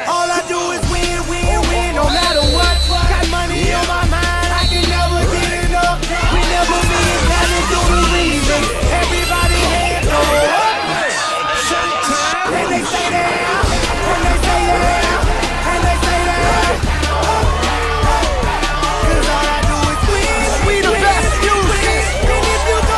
All I do is win, win, win, no matter what. Got money on my mind, I can never get enough. We never meet, nothing to the reason. Everybody hands go up. And they say that, and they say that, and they say that. Cause all I do is win. We the best music. And if you go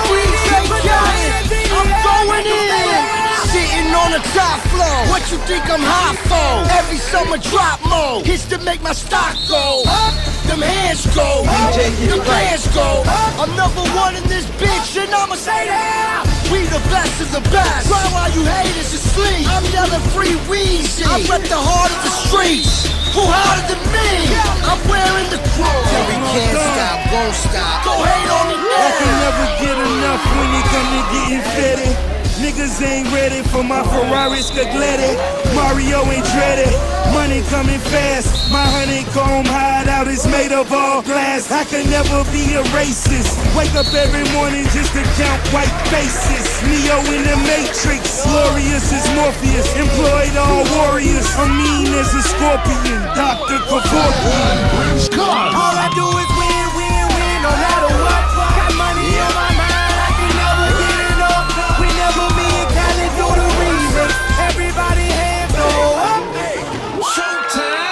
I'm going in, sitting on the top floor. What you think I'm hot for? Every summer drop mode, hits to make my stock go up. Them hands go up, them hands go up. I'm number one in this bitch, and I'ma say that. We the best of the best. Cry while you haters asleep. I'm yelling free Weezy. I rep the heart of the streets. Who harder than me? I'm wearing the crown. We can't stop, won't stop. Go hate on me now. I can never get enough when it come to getting fitted. Niggas ain't ready for my Ferrari Scaglietti. Mario ain't dreaded. Money coming fast. My honeycomb hideout is made of all glass. I can never be a racist. Wake up every morning just to count white faces. Neo in the Matrix. Glorious as Morpheus. Employed all warriors. I'm mean as a scorpion. Dr. Kevorkian. all I do is win, win, win, no matter what. Got money on my mind, I can never get enough. We never meet, talent do the reason. Everybody hands go up.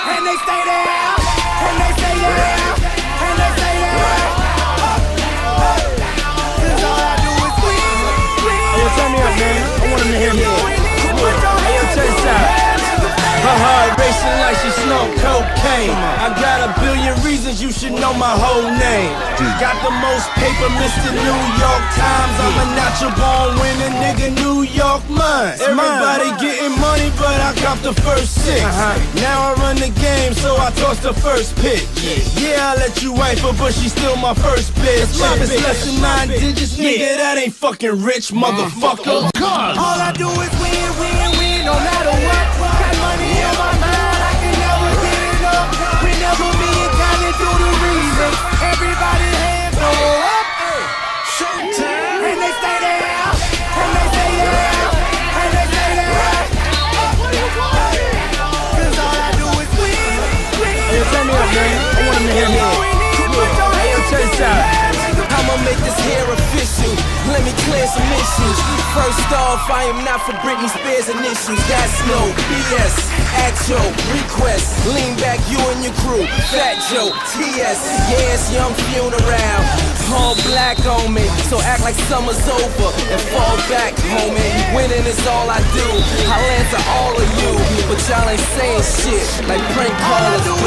And they stay there, and they stay there, and they stay there. Cause all I do is win, win. Hey, turn me up, man. I want him to hear me. Hey, yo, check this out. Her heart racing like she snort cocaine. I got a billion reasons you should know my whole name. Got the most paper, Mr. New York Times. I'm a natural born winner, nigga, New York mine. Everybody getting money, but I caught the first six. Now I run the game, so I toss the first pitch. Yeah, I let you wife her, but she's still my first bitch. It's less than 9 digits, nigga, that ain't fucking rich, motherfucker. All I do is win, win, win, no matter what. Got money on my mind, I can never get enough. We never meet, talent do the reason. Everybody hands go up. And they stay there, and they stay there, and they stay there. Cause all I do is win, win. Hey, turn me up, man. I want him to hear me. Hey, yo, check this out. I'ma make this hair official. Let me clear some issues. First off, I am not for Britney Spears initials. That's no BS. Actual request. Lean back, you and your crew. Fat Joe, TS. Yeah, it's young funeral. All black on me, so act like summer's over and fall back, homie. Winning is all I do. I'll answer all of you, but y'all ain't saying shit like prank callers do.